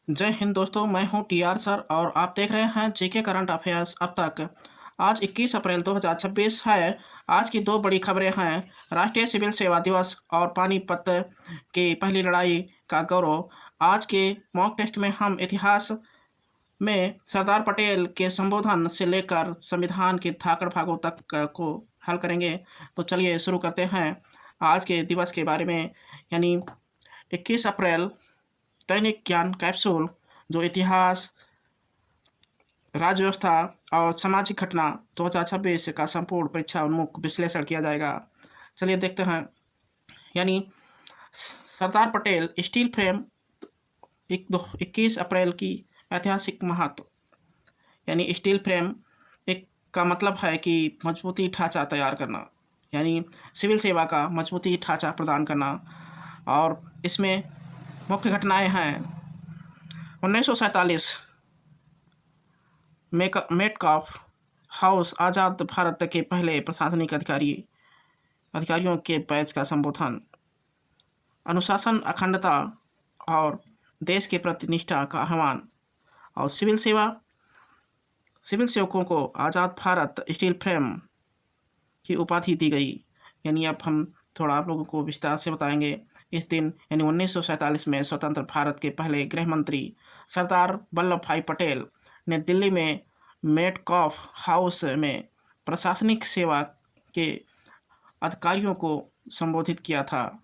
जय हिंद दोस्तों, मैं हूं टीआर सर और आप देख रहे हैं जीके करंट अफेयर्स अब तक। आज 21 अप्रैल 2026 है। आज की दो बड़ी खबरें हैं, राष्ट्रीय सिविल सेवा दिवस और पानीपत की पहली लड़ाई का गौरव। आज के मॉक टेस्ट में हम इतिहास में सरदार पटेल के संबोधन से लेकर संविधान के धाकड़ भागों तक को हल करेंगे। तो चलिए शुरू करते हैं आज के दिवस के बारे में। यानी 21 अप्रैल दैनिक ज्ञान कैप्सूल, जो इतिहास, राज्य व्यवस्था और सामाजिक घटना 2026 का संपूर्ण परीक्षा उन्मुख विश्लेषण किया जाएगा। चलिए देखते हैं। यानी सरदार पटेल स्टील फ्रेम 21 अप्रैल की ऐतिहासिक महत्व। यानी स्टील फ्रेम एक का मतलब है कि मजबूती ढांचा तैयार करना, यानी सिविल सेवा का मजबूती ढांचा प्रदान करना। और इसमें मुख्य घटनाएं हैं 1947 मेटकाफ हाउस आज़ाद भारत के पहले प्रशासनिक अधिकारियों के बैच का संबोधन, अनुशासन, अखंडता और देश के प्रति निष्ठा का आह्वान। और सिविल सेवकों को आज़ाद भारत स्टील फ्रेम की उपाधि दी गई। यानी अब हम थोड़ा आप लोगों को विस्तार से बताएंगे। इस दिन यानी 1947 में स्वतंत्र भारत के पहले गृह मंत्री सरदार वल्लभ भाई पटेल ने दिल्ली में मेटकाफ हाउस में प्रशासनिक सेवा के अधिकारियों को संबोधित किया था।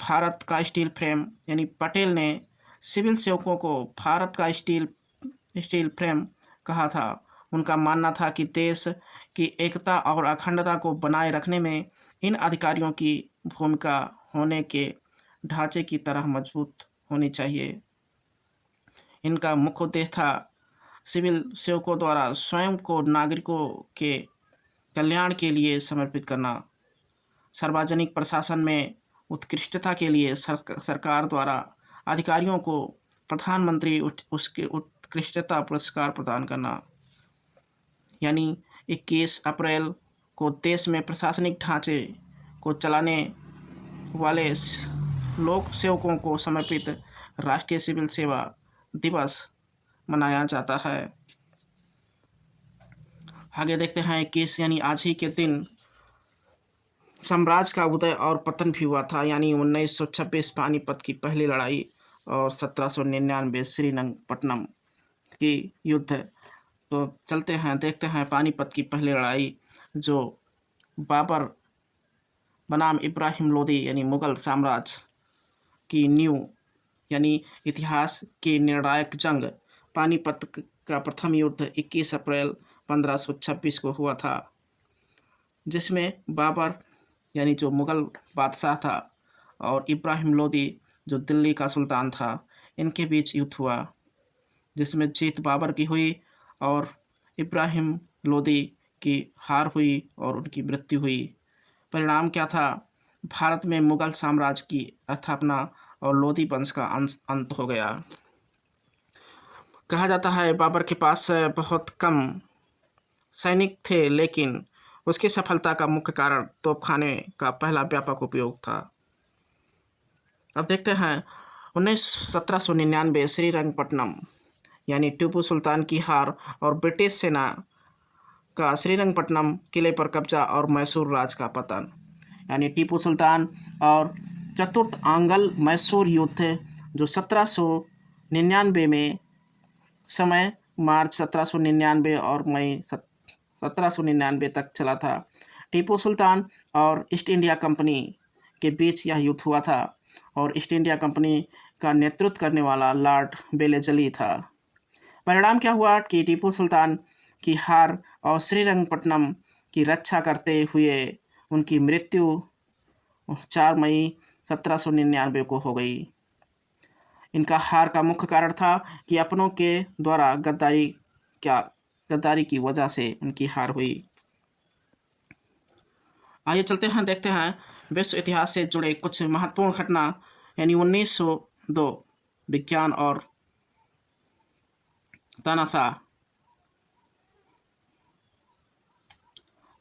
भारत का स्टील फ्रेम, यानी पटेल ने सिविल सेवकों को भारत का स्टील फ्रेम कहा था। उनका मानना था कि देश की एकता और अखंडता को बनाए रखने में इन अधिकारियों की भूमिका होने के ढांचे की तरह मजबूत होनी चाहिए। इनका मुख्य उद्देश्य था सिविल सेवकों द्वारा स्वयं को नागरिकों के कल्याण के लिए समर्पित करना, सार्वजनिक प्रशासन में उत्कृष्टता के लिए सरकार द्वारा अधिकारियों को प्रधानमंत्री उसके उत्कृष्टता पुरस्कार प्रदान करना। यानी 21 अप्रैल को देश में प्रशासनिक ढांचे को चलाने वाले लोक सेवकों को समर्पित राष्ट्रीय सिविल सेवा दिवस मनाया जाता है। आगे देखते हैं 21 यानी आज ही के दिन साम्राज्य का उदय और पतन भी हुआ था। यानी 1926 पानीपत की पहली लड़ाई और 1799 श्रीरंगपट्टनम की युद्ध। तो चलते हैं, देखते हैं पानीपत की पहली लड़ाई, जो बाबर बनाम इब्राहिम लोदी यानी मुग़ल साम्राज्य की नींव, यानी इतिहास की निर्णायक जंग पानीपत का प्रथम युद्ध 21 अप्रैल 1526 को हुआ था, जिसमें बाबर यानी जो मुग़ल बादशाह था और इब्राहिम लोदी जो दिल्ली का सुल्तान था, इनके बीच युद्ध हुआ, जिसमें जीत बाबर की हुई और इब्राहिम लोदी की हार हुई और उनकी मृत्यु हुई। परिणाम क्या था? भारत में मुग़ल साम्राज्य की स्थापना और लोदी वंश का अंत हो गया। कहा जाता है बाबर के पास बहुत कम सैनिक थे, लेकिन उसकी सफलता का मुख्य कारण तोपखाने का पहला व्यापक उपयोग था। अब देखते हैं 1799 श्रीरंगपट्टनम, यानी टीपू सुल्तान की हार और ब्रिटिश सेना का श्रीरंगपट्टनम किले पर कब्जा और मैसूर राज का पतन। यानी टीपू सुल्तान और चतुर्थ आंगल मैसूर युद्ध, जो 1799 में समय मार्च 1799 और मई 1799 तक चला था। टीपू सुल्तान और ईस्ट इंडिया कंपनी के बीच यह युद्ध हुआ था और ईस्ट इंडिया कंपनी का नेतृत्व करने वाला लॉर्ड वेलेस्ली था। परिणाम क्या हुआ कि टीपू सुल्तान की हार और श्रीरंगपट्टनम की रक्षा करते हुए उनकी मृत्यु 4 मई 1799 को हो गई। इनका हार का मुख्य कारण था कि अपनों के द्वारा गद्दारी की वजह से उनकी हार हुई। आइए चलते हैं, देखते हैं विश्व इतिहास से जुड़े कुछ महत्वपूर्ण घटना। यानी 1902 विज्ञान और तानाशाह।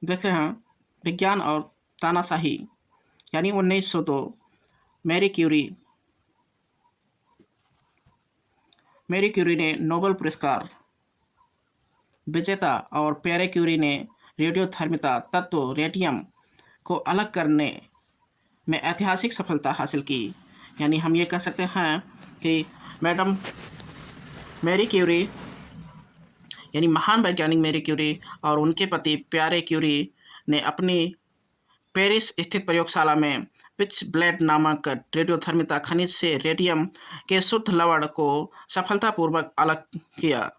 देखते हैं विज्ञान और तानाशाही। यानी 1902 मैरी क्यूरी मैरी क्यूरी ने नोबेल पुरस्कार विजेता और प्यारे क्यूरी ने रेडियोधर्मिता तत्व रेडियम को अलग करने में ऐतिहासिक सफलता हासिल की। यानी हम ये कह सकते हैं कि मैडम मैरी क्यूरी यानी महान वैज्ञानिक मैरी क्यूरी और उनके पति प्यारे क्यूरी ने अपनी पेरिस स्थित प्रयोगशाला में पिच ब्लेड नामक रेडियोधर्मिता खनिज से रेडियम के शुद्ध लवण को सफलतापूर्वक अलग किया।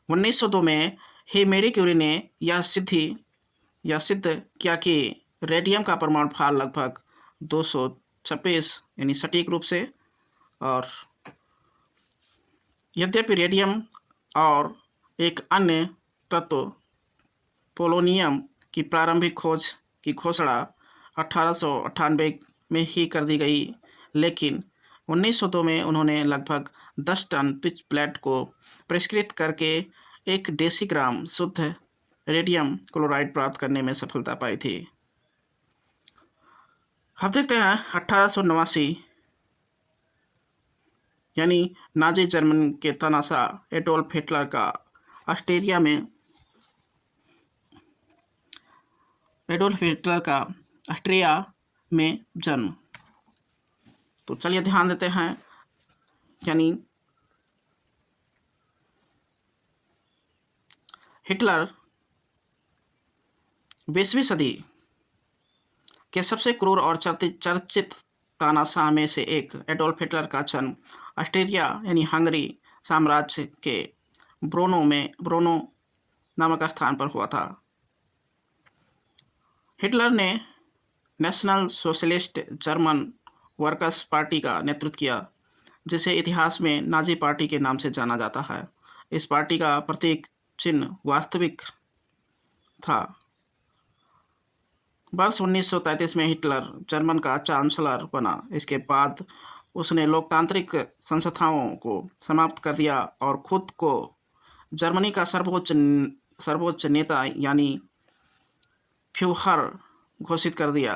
1902 में ही मैरी क्यूरी ने यह सिद्ध किया कि रेडियम का परमाणु भार लगभग 226 यानी सटीक रूप से, और यद्यपि रेडियम और एक अन्य तत्व पोलोनियम की प्रारंभिक खोज की घोषणा 1898 में ही कर दी गई, लेकिन 1902 में उन्होंने लगभग 10 टन पिच ब्लेड को परिष्कृत करके 1 डेसीग्राम शुद्ध रेडियम क्लोराइड प्राप्त करने में सफलता पाई थी। अब देखते हैं 1889 यानी नाजी जर्मन के तानाशाह एडोल्फ हिटलर का ऑस्ट्रिया में जन्म। तो चलिए ध्यान देते हैं, यानी हिटलर 20वीं सदी के सबसे क्रूर और चर्चित तानाशाह में से एक एडोल्फ हिटलर का जन्म ऑस्ट्रिया यानी हंगरी साम्राज्य के ब्रोनो नामक स्थान पर हुआ था। हिटलर ने national socialist German workers party का नेतृत्व किया, जिसे इतिहास में नाजी पार्टी के नाम से जाना जाता है। इस पार्टी का प्रतीक चिन्ह वास्तविक था। वर्ष 1933 में हिटलर जर्मन का चांसलर बना। इसके बाद उसने लोकतांत्रिक संस्थाओं को समाप्त कर दिया और खुद को जर्मनी का सर्वोच्च नेता यानी फ्यूहर घोषित कर दिया।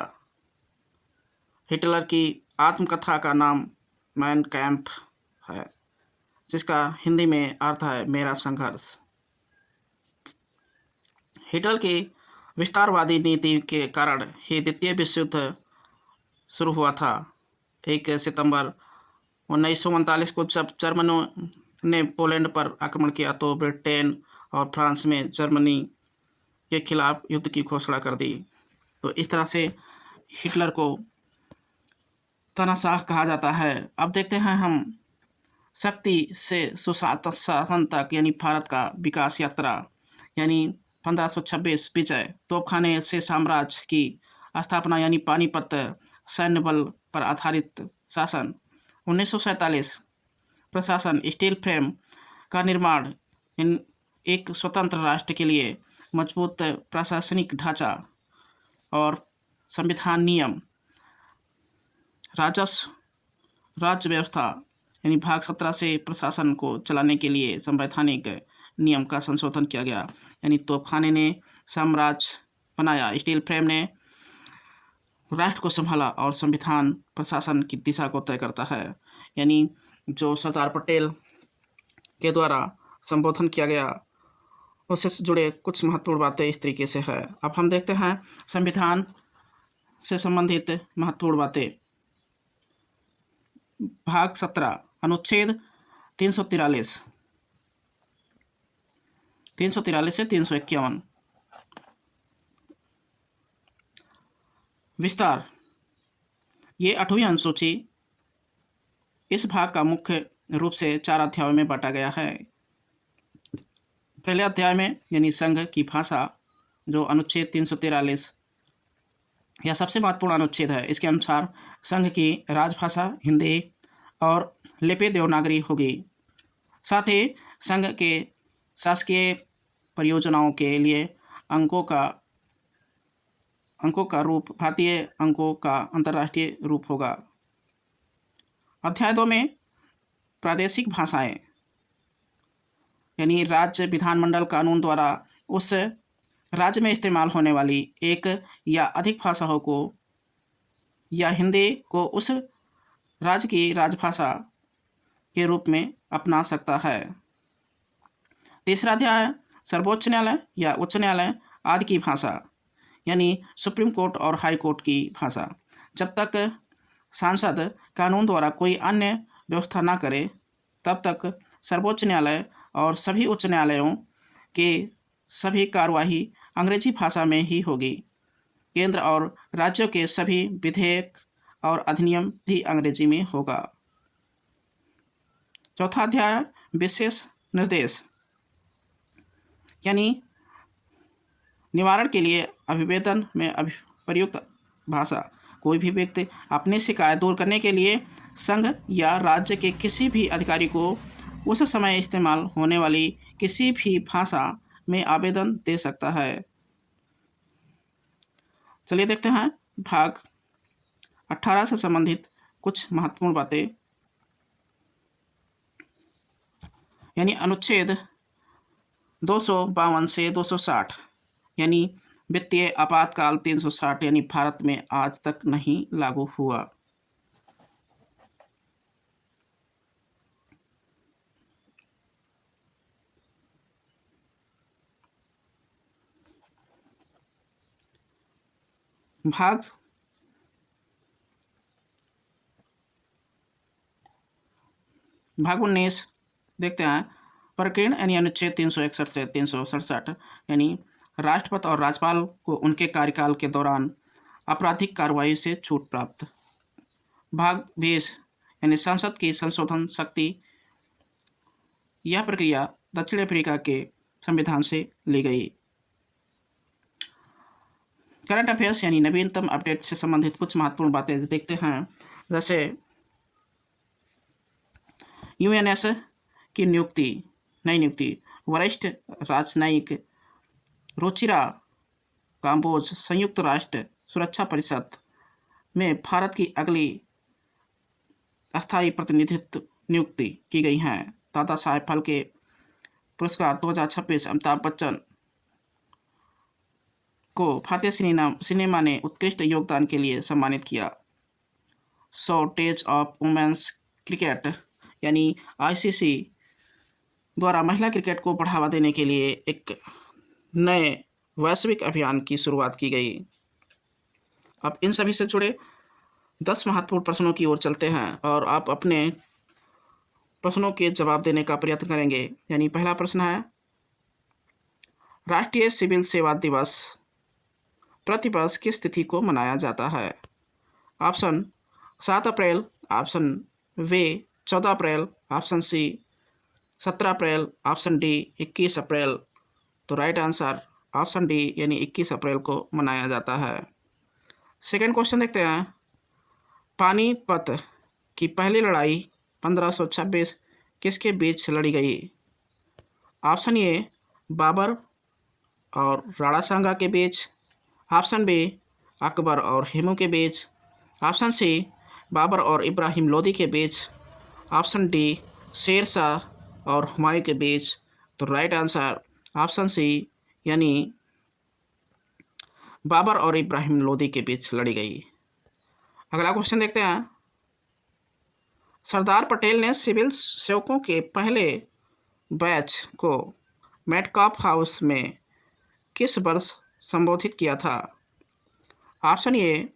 हिटलर की आत्मकथा का नाम मैन कैंप है, जिसका हिंदी में अर्थ है मेरा संघर्ष। हिटलर की विस्तारवादी नीति के कारण ही द्वितीय विश्व युद्ध शुरू हुआ था। 1 सितंबर 1939 को जब जर्मनी ने पोलैंड पर आक्रमण किया तो ब्रिटेन और फ्रांस में जर्मनी के खिलाफ युद्ध की घोषणा कर दी। तो इस तरह से हिटलर को तानाशाह कहा जाता है। अब देखते हैं हम शक्ति से सुशासन तक यानी भारत का विकास यात्रा, यानी 1526 विजय, तोपखाने से साम्राज्य की स्थापना यानी पानीपत, सैन्य बल पर आधारित शासन, 1947 प्रशासन, स्टील फ्रेम का निर्माण, एक स्वतंत्र राष्ट्र के लिए मजबूत प्रशासनिक ढांचा और संविधान नियम, राज्य व्यवस्था यानी भाग 17 से प्रशासन को चलाने के लिए संवैधानिक नियम का संशोधन किया गया। यानी तोपखाने ने साम्राज्य बनाया, स्टील फ्रेम ने राष्ट्र को संभाला और संविधान प्रशासन की दिशा को तय करता है। यानी जो सरदार पटेल के द्वारा संबोधन किया गया उससे जुड़े कुछ महत्वपूर्ण बातें इस तरीके से है। अब हम देखते हैं संविधान से संबंधित महत्वपूर्ण बातें। भाग 17 अनुच्छेद 343 से 351। विस्तार, ये 8वीं अनुसूची इस भाग का मुख्य रूप से 4 अध्यायों में बांटा गया है। पहले अध्याय में यानी संघ की भाषा, जो अनुच्छेद 343 यह सबसे महत्वपूर्ण अनुच्छेद है। इसके अनुसार संघ की राजभाषा हिंदी और लिपि देवनागरी होगी। साथ ही संघ के शासकीय परियोजनाओं के लिए अंकों का रूप भारतीय अंकों का अंतर्राष्ट्रीय रूप होगा। अध्याय 2 में प्रादेशिक भाषाएं यानी राज्य विधानमंडल कानून द्वारा उस राज्य में इस्तेमाल होने वाली एक या अधिक भाषाओं को या हिंदी को उस राज्य की राजभाषा के रूप में अपना सकता है। तीसरा अध्याय सर्वोच्च न्यायालय या उच्च न्यायालय आदि की भाषा, यानी सुप्रीम कोर्ट और हाई कोर्ट की भाषा। जब तक सांसद कानून द्वारा कोई अन्य व्यवस्था न करे तब तक सर्वोच्च न्यायालय और सभी उच्च न्यायालयों के सभी कार्यवाही अंग्रेजी भाषा में ही होगी। केंद्र और राज्यों के सभी विधेयक और अधिनियम भी अंग्रेजी में होगा। चौथा अध्याय विशेष निर्देश, यानी निवारण के लिए अभिवेदन में प्रयुक्त भाषा। कोई भी व्यक्ति अपनी शिकायत दूर करने के लिए संघ या राज्य के किसी भी अधिकारी को उस समय इस्तेमाल होने वाली किसी भी भाषा में आवेदन दे सकता है। चलिए देखते हैं भाग 18 से संबंधित कुछ महत्वपूर्ण बातें, यानी अनुच्छेद 252 से 260, यानी वित्तीय आपातकाल 360, यानी भारत में आज तक नहीं लागू हुआ। भाग 19 देखते हैं प्रकरण, यानी अनुच्छेद 361 से 367, यानी राष्ट्रपति और राज्यपाल को उनके कार्यकाल के दौरान आपराधिक कार्रवाई से छूट प्राप्त। भाग 20, यानी संसद की संशोधन शक्ति। यह प्रक्रिया दक्षिण अफ्रीका के संविधान से ली गई। करंट अफेयर्स, यानी नवीनतम अपडेट से संबंधित कुछ महत्वपूर्ण बातें देखते हैं। जैसे यूएनएस की नई नियुक्ति, वरिष्ठ राजनयिक रुचिरा काम्बोज संयुक्त राष्ट्र सुरक्षा परिषद में भारत की अगली अस्थायी प्रतिनिधित्व नियुक्ति की गई हैं। दादा साहेब फाल्के पुरस्कार 2026 अमिताभ बच्चन को भारतीय सिनेमा ने उत्कृष्ट योगदान के लिए सम्मानित किया। शॉर्टेज ऑफ वुमेन्स क्रिकेट, यानी आईसीसी द्वारा महिला क्रिकेट को बढ़ावा देने के लिए एक नए वैश्विक अभियान की शुरुआत की गई। अब इन सभी से जुड़े 10 महत्वपूर्ण प्रश्नों की ओर चलते हैं और आप अपने प्रश्नों के जवाब देने का प्रयत्न करेंगे। यानी पहला प्रश्न है, राष्ट्रीय सिविल सेवा दिवस प्रतिवर्ष किस तिथि को मनाया जाता है? ऑप्शन 7 अप्रैल, ऑप्शन वे 14 अप्रैल, ऑप्शन सी 17 अप्रैल, ऑप्शन डी 21 अप्रैल। तो राइट आंसर ऑप्शन डी, यानी 21 अप्रैल को मनाया जाता है। सेकेंड क्वेश्चन देखते हैं, पानीपत की पहली लड़ाई 1526 किसके बीच लड़ी गई? ऑप्शन ए बाबर और राणा सांगा के बीच, ऑप्शन बी अकबर और हेमू के बीच, ऑप्शन सी बाबर और इब्राहिम लोदी के बीच, ऑप्शन डी शेर शाह और हुमायूं के बीच। तो राइट आंसर ऑप्शन सी, यानी बाबर और इब्राहिम लोदी के बीच लड़ी गई। अगला क्वेश्चन देखते हैं, सरदार पटेल ने सिविल सेवकों के पहले बैच को मेटकाफ हाउस में किस वर्ष संबोधित किया था? Option A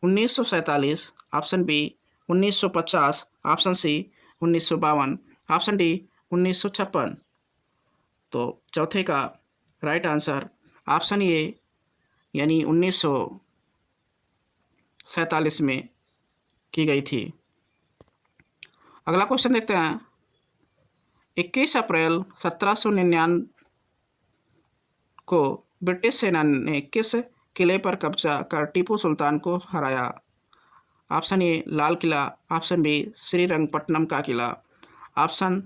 1947, option B 1950, option C 1952, option D 1956। तो चौथे का राइट आंसर ऑप्शन ए, यानी 1947 में की गई थी। अगला क्वेश्चन देखते हैं, 21 अप्रैल 1799 को ब्रिटिश सेना ने किस किले पर कब्जा कर टीपू सुल्तान को हराया? Option A Lal Qila, option B Srirangapatnam का किला, ऑप्शन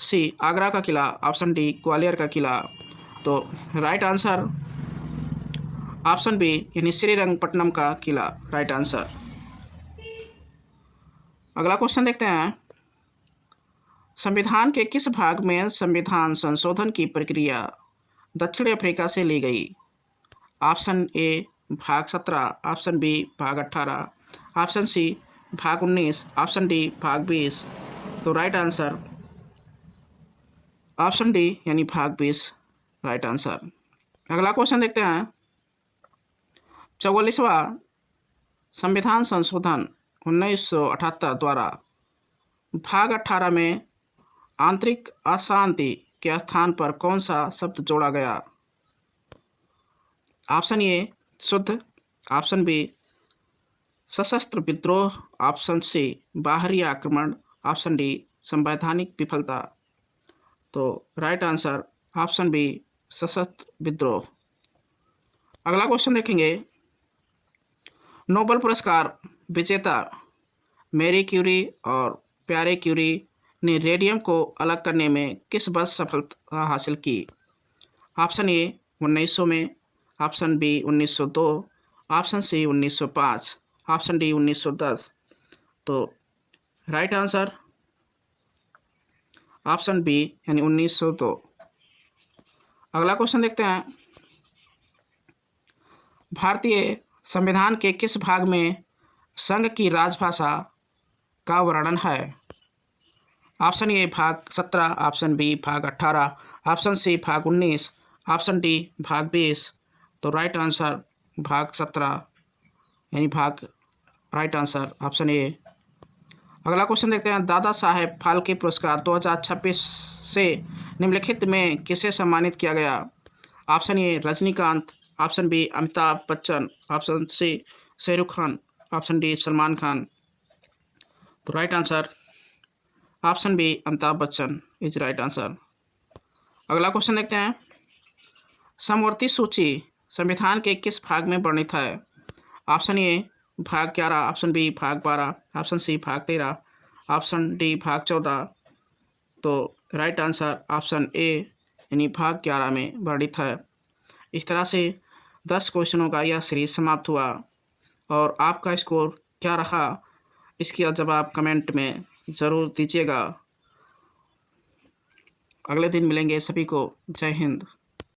सी आगरा का किला, ऑप्शन डी ग्वालियर का किला। तो राइट आंसर ऑप्शन बी, यानी श्रीरंगपट्टनम का किला, राइट आंसर। अगला क्वेश्चन देखते हैं, संविधान के किस भाग में संविधान संशोधन की प्रक्रिया दक्षिण अफ्रीका से ली गई? ऑप्शन ए भाग 17, ऑप्शन बी भाग 18, ऑप्शन सी भाग 19, ऑप्शन डी भाग 20। तो राइट आंसर ऑप्शन डी यानी भाग 20 राइट आंसर। अगला क्वेश्चन देखते हैं। 44वां संविधान संशोधन 1978 द्वारा भाग 18 में आंतरिक अशांति के स्थान पर कौन सा शब्द जोड़ा गया? ऑप्शन ए शुद्ध, ऑप्शन बी सशस्त्र विद्रोह, ऑप्शन सी बाहरी आक्रमण, ऑप्शन डी संवैधानिक विफलता। तो राइट आंसर ऑप्शन बी सशस्त्र विद्रोह। अगला क्वेश्चन देखेंगे। नोबेल पुरस्कार विजेता मैरी क्यूरी और प्यारे क्यूरी ने रेडियम को अलग करने में किस वर्ष सफलता हासिल की? ऑप्शन ए 1900 में, option B 1902, option C 1905, option D 1910। तो राइट आंसर ऑप्शन बी यानी 1902। अगला क्वेश्चन देखते हैं। भारतीय संविधान के किस भाग में संघ की राजभाषा का वर्णन है? ऑप्शन ए भाग 17, ऑप्शन बी भाग 18, ऑप्शन सी भाग 19, ऑप्शन डी भाग 20। तो राइट आंसर भाग 17 यानी भाग राइट आंसर ऑप्शन ए। अगला क्वेश्चन देखते हैं। दादा साहेब फाल्के पुरस्कार 2026 से निम्नलिखित में किसे सम्मानित किया गया? Option A Rajinikanth, option B Amitabh Bachchan, option C Shahrukh Khan, option D Salman Khan. तो right answer option B Amitabh Bachchan is right answer. अगला क्वेश्चन देखते हैं। समवर्ती सूची संविधान के किस भाग में वर्णित है? ऑप्शन ए भाग 11, ऑप्शन बी भाग 12, ऑप्शन सी भाग 13, ऑप्शन डी भाग 14। तो राइट आंसर ऑप्शन ए यानी भाग 11 में वर्णित है। इस तरह से 10 क्वेश्चनों का यह सीरीज समाप्त हुआ और आपका स्कोर क्या रहा इसकी जवाब कमेंट में ज़रूर दीजिएगा। अगले दिन मिलेंगे। सभी को जय हिंद।